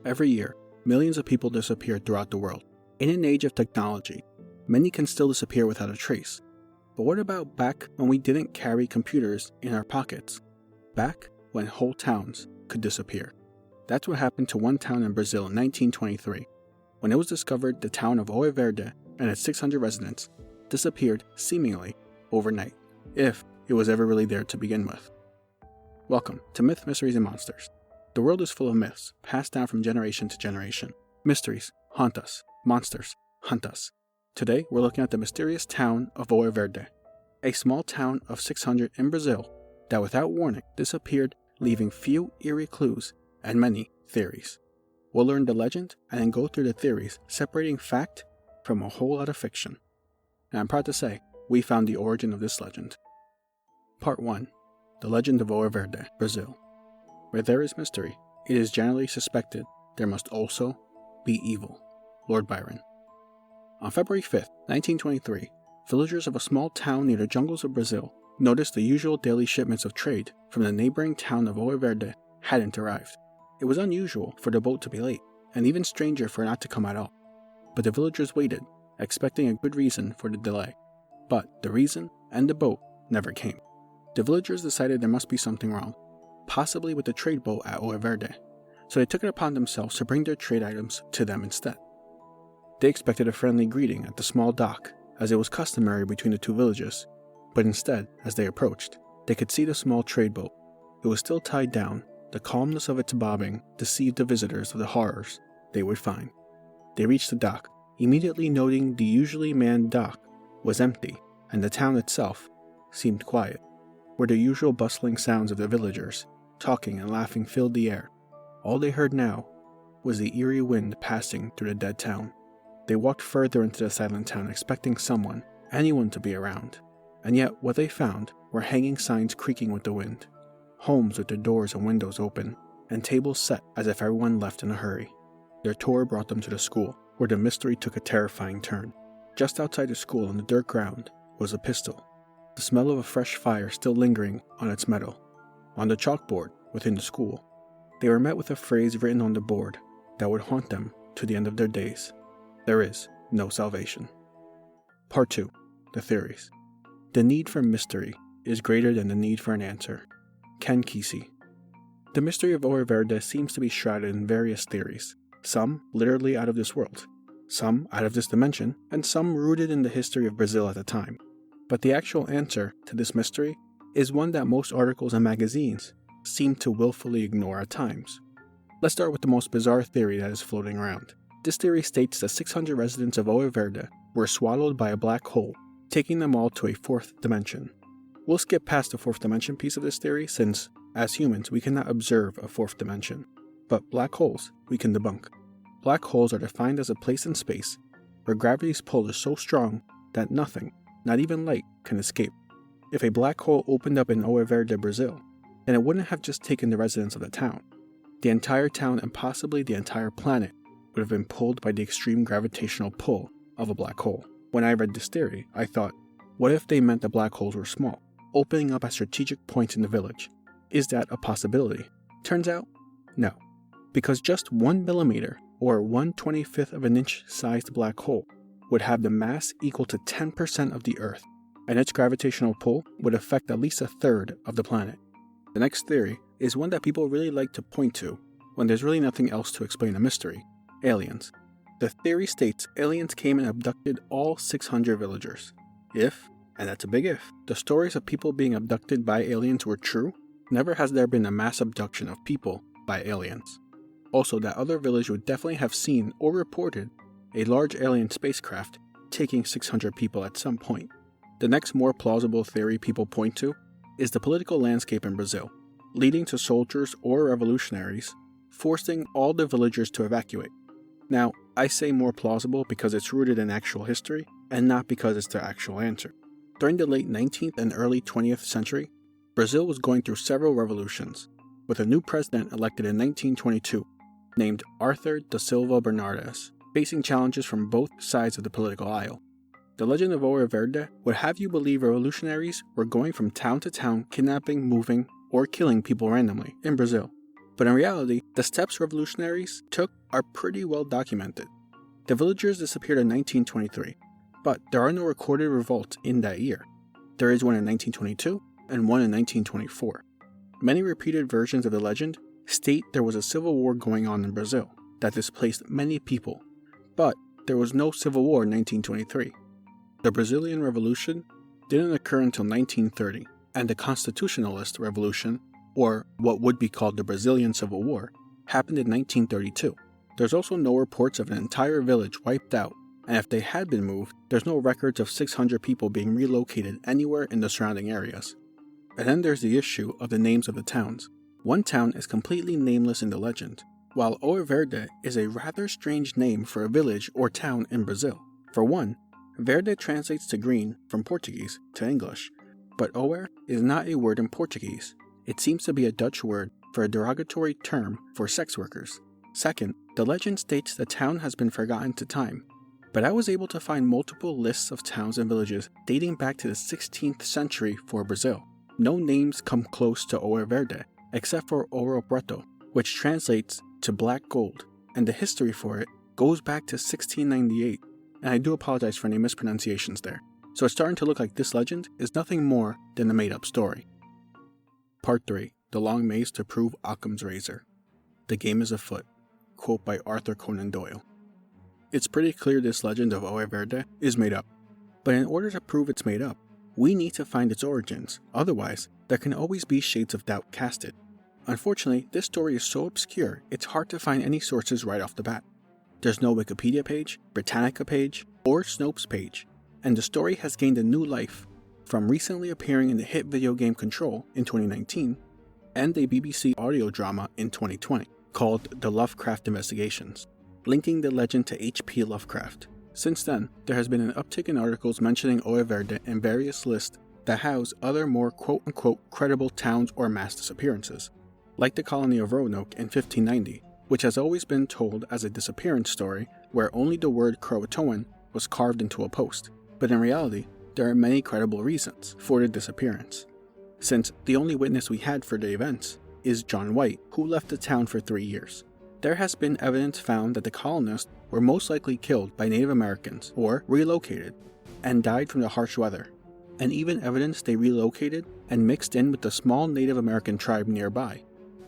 Every year, millions of people disappear throughout the world. In an age of technology, many can still disappear without a trace. But what about back when we didn't carry computers in our pockets? Back when whole towns could disappear. That's what happened to one town in Brazil in 1923. When it was discovered, the town of Ouro Verde and its 600 residents disappeared seemingly overnight, if it was ever really there to begin with. Welcome to Myth, Mysteries, and Monsters. The world is full of myths, passed down from generation to generation. Mysteries haunt us. Monsters hunt us. Today, we're looking at the mysterious town of Ouro Verde, a small town of 600 in Brazil that without warning disappeared, leaving few eerie clues and many theories. We'll learn the legend and then go through the theories, separating fact from a whole lot of fiction. And I'm proud to say, we found the origin of this legend. Part 1. The Legend of Ouro Verde, Brazil. Where there is mystery, it is generally suspected there must also be evil. Lord Byron. On February 5th, 1923, villagers of a small town near the jungles of Brazil noticed the usual daily shipments of trade from the neighboring town of Ouro Verde hadn't arrived. It was unusual for the boat to be late, and even stranger for it not to come at all. But the villagers waited, expecting a good reason for the delay. But the reason and the boat never came. The villagers decided there must be something wrong, possibly with the trade boat at Ouro Verde, so they took it upon themselves to bring their trade items to them instead. They expected a friendly greeting at the small dock, as it was customary between the two villages, but instead, as they approached, they could see the small trade boat. It was still tied down. The calmness of its bobbing deceived the visitors of the horrors they would find. They reached the dock, immediately noting the usually manned dock was empty, and the town itself seemed quiet, where the usual bustling sounds of the villagers, talking and laughing filled the air. All they heard now was the eerie wind passing through the dead town. They walked further into the silent town, expecting someone, anyone to be around, and yet what they found were hanging signs creaking with the wind. Homes with their doors and windows open, and tables set as if everyone left in a hurry. Their tour brought them to the school, where the mystery took a terrifying turn. Just outside the school on the dirt ground was a pistol, the smell of a fresh fire still lingering on its metal. On the chalkboard within the school, they were met with a phrase written on the board that would haunt them to the end of their days. There is no salvation. Part 2. The theories. The need for mystery is greater than the need for an answer. Ken Kesey. The mystery of Ouro Verde seems to be shrouded in various theories, some literally out of this world, some out of this dimension, and some rooted in the history of Brazil at the time. But the actual answer to this mystery is one that most articles and magazines seem to willfully ignore at times. Let's start with the most bizarre theory that is floating around. This theory states that 600 residents of Ouro Verde were swallowed by a black hole, taking them all to a fourth dimension. We'll skip past the fourth dimension piece of this theory since, as humans, we cannot observe a fourth dimension. But black holes, we can debunk. Black holes are defined as a place in space where gravity's pull is so strong that nothing, not even light, can escape. If a black hole opened up in Ouro Verde, Brazil, then it wouldn't have just taken the residents of the town. The entire town and possibly the entire planet would have been pulled by the extreme gravitational pull of a black hole. When I read this theory, I thought, what if they meant the black holes were small, opening up at strategic points in the village? Is that a possibility? Turns out, no. Because just 1 millimeter, or 1/25th of an inch sized black hole, would have the mass equal to 10% of the Earth, and its gravitational pull would affect at least a third of the planet. The next theory is one that people really like to point to when there's really nothing else to explain a mystery: aliens. The theory states aliens came and abducted all 600 villagers. If, and that's a big if, the stories of people being abducted by aliens were true, never has there been a mass abduction of people by aliens. Also, that other village would definitely have seen or reported a large alien spacecraft taking 600 people at some point. The next more plausible theory people point to is the political landscape in Brazil, leading to soldiers or revolutionaries forcing all the villagers to evacuate. Now, I say more plausible because it's rooted in actual history and not because it's the actual answer. During the late 19th and early 20th century, Brazil was going through several revolutions, with a new president elected in 1922 named Arthur da Silva Bernardes, facing challenges from both sides of the political aisle. The legend of Ouro Verde would have you believe revolutionaries were going from town to town kidnapping, moving, or killing people randomly in Brazil. But in reality, the steps revolutionaries took are pretty well documented. The villagers disappeared in 1923, but there are no recorded revolts in that year. There is one in 1922 and one in 1924. Many repeated versions of the legend state there was a civil war going on in Brazil that displaced many people, but there was no civil war in 1923. The Brazilian Revolution didn't occur until 1930, and the Constitutionalist Revolution, or what would be called the Brazilian Civil War, happened in 1932. There's also no reports of an entire village wiped out, and if they had been moved, there's no records of 600 people being relocated anywhere in the surrounding areas. And then there's the issue of the names of the towns. One town is completely nameless in the legend, while Ouro Verde is a rather strange name for a village or town in Brazil. For one, verde translates to green from Portuguese to English, but ouro is not a word in Portuguese. It seems to be a Dutch word for a derogatory term for sex workers. Second, the legend states the town has been forgotten to time, but I was able to find multiple lists of towns and villages dating back to the 16th century for Brazil. No names come close to Ouro Verde, except for Ouro Preto, which translates to black gold, and the history for it goes back to 1698, and I do apologize for any mispronunciations there. So it's starting to look like this legend is nothing more than a made-up story. Part 3. The Long Maze to Prove Occam's Razor. The Game is Afoot. Quote by Arthur Conan Doyle. It's pretty clear this legend of Ouro Verde is made up, but in order to prove it's made up, we need to find its origins, otherwise there can always be shades of doubt casted. Unfortunately, this story is so obscure it's hard to find any sources right off the bat. There's no Wikipedia page, Britannica page, or Snopes page, and the story has gained a new life, from recently appearing in the hit video game Control in 2019, and a BBC audio drama in 2020, called The Lovecraft Investigations, linking the legend to H.P. Lovecraft. Since then, there has been an uptick in articles mentioning Ouro Verde in various lists that house other more quote-unquote credible towns or mass disappearances, like the colony of Roanoke in 1590, which has always been told as a disappearance story where only the word Croatoan was carved into a post, but in reality, there are many credible reasons for the disappearance, since the only witness we had for the events is John White, who left the town for 3 years. There has been evidence found that the colonists were most likely killed by Native Americans or relocated and died from the harsh weather, and even evidence they relocated and mixed in with the small Native American tribe nearby,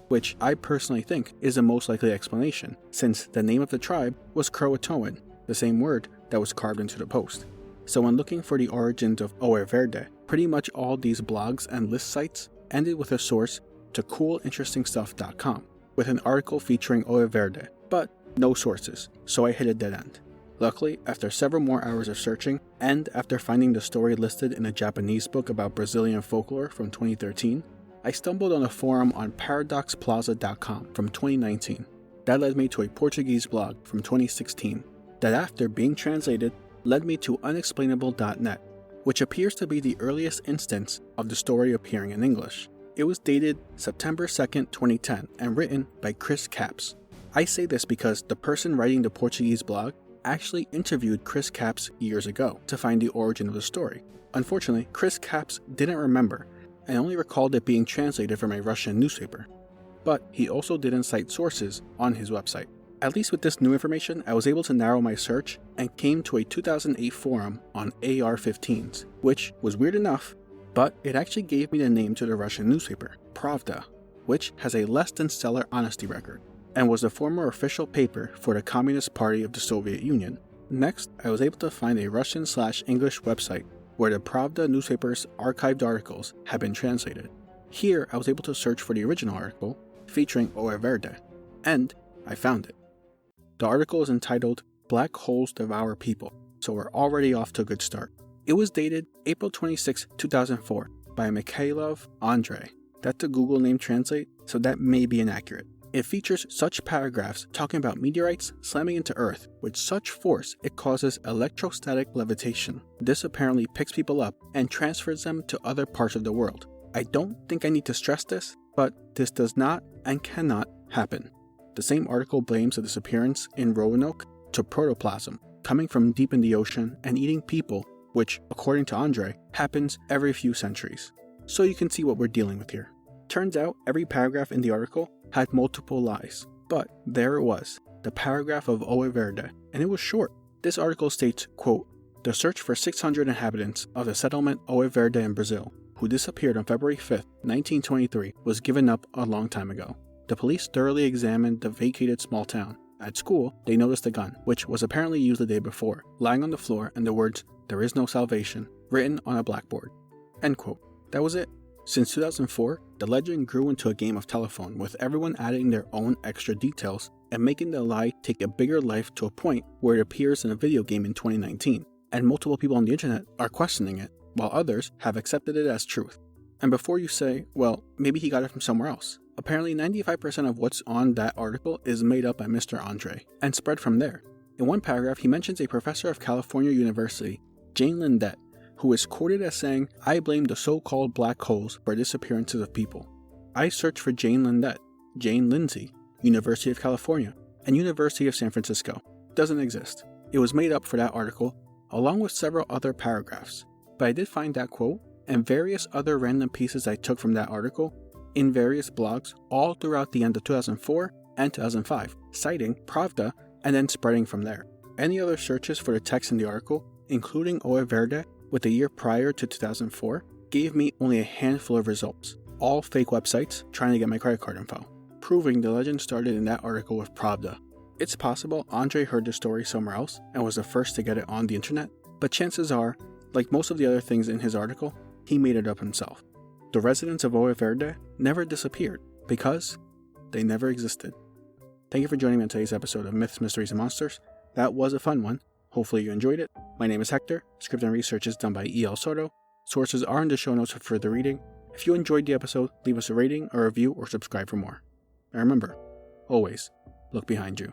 which I personally think is the most likely explanation, since the name of the tribe was Croatoan, the same word that was carved into the post. So when looking for the origins of Ouro Verde, pretty much all these blogs and list sites ended with a source to coolinterestingstuff.com, with an article featuring Ouro Verde, but no sources, so I hit a dead end. Luckily, after several more hours of searching, and after finding the story listed in a Japanese book about Brazilian folklore from 2013, I stumbled on a forum on paradoxplaza.com from 2019. That led me to a Portuguese blog from 2016, that after being translated, led me to unexplainable.net, which appears to be the earliest instance of the story appearing in English. It was dated September 2nd, 2010, and written by Chris Capps. I say this because the person writing the Portuguese blog actually interviewed Chris Capps years ago to find the origin of the story. Unfortunately, Chris Capps didn't remember and only recalled it being translated from a Russian newspaper. But he also didn't cite sources on his website. At least with this new information, I was able to narrow my search and came to a 2008 forum on AR-15s, which was weird enough, but it actually gave me the name to the Russian newspaper, Pravda, which has a less than stellar honesty record, and was the former official paper for the Communist Party of the Soviet Union. Next, I was able to find a Russian/English website where the Pravda newspaper's archived articles had been translated. Here, I was able to search for the original article featuring Ouro Verde, and I found it. The article is entitled Black Holes Devour People, so we're already off to a good start. It was dated April 26, 2004 by Mikhailov Andrei. That's a Google name translate, so that may be inaccurate. It features such paragraphs talking about meteorites slamming into Earth with such force it causes electrostatic levitation. This apparently picks people up and transfers them to other parts of the world. I don't think I need to stress this, but this does not and cannot happen. The same article blames the disappearance in Roanoke to protoplasm, coming from deep in the ocean and eating people, which, according to Andre, happens every few centuries. So you can see what we're dealing with here. Turns out every paragraph in the article had multiple lies, but there it was, the paragraph of Oe Verde, and it was short. This article states, quote, "The search for 600 inhabitants of the settlement Oe Verde in Brazil, who disappeared on February 5, 1923, was given up a long time ago. The police thoroughly examined the vacated small town. At school, they noticed a gun, which was apparently used the day before, lying on the floor and the words, 'There is no salvation,' written on a blackboard." End quote. That was it. Since 2004, the legend grew into a game of telephone, with everyone adding their own extra details and making the lie take a bigger life to a point where it appears in a video game in 2019, and multiple people on the internet are questioning it, while others have accepted it as truth. And before you say, well, maybe he got it from somewhere else, apparently 95% of what's on that article is made up by Mr. Andre, and spread from there. In one paragraph, he mentions a professor of California University, Jane Lindet, who is quoted as saying, "I blame the so-called black holes for disappearances of people." I searched for Jane Lindet, Jane Lindsay, University of California, and University of San Francisco. Doesn't exist. It was made up for that article, along with several other paragraphs. But I did find that quote, and various other random pieces I took from that article, in various blogs all throughout the end of 2004 and 2005, citing Pravda and then spreading from there. Any other searches for the text in the article, including Oe Verde with the year prior to 2004, gave me only a handful of results, all fake websites trying to get my credit card info, proving the legend started in that article with Pravda. It's possible Andre heard the story somewhere else and was the first to get it on the internet, but chances are, like most of the other things in his article, he made it up himself. The residents of Oe Verde never disappeared because they never existed. Thank you for joining me on today's episode of Myths, Mysteries, and Monsters. That was a fun one. Hopefully you enjoyed it. My name is Hector. Script and research is done by E.L. Soto. Sources are in the show notes for further reading. If you enjoyed the episode, leave us a rating, a review, or subscribe for more. And remember, always look behind you.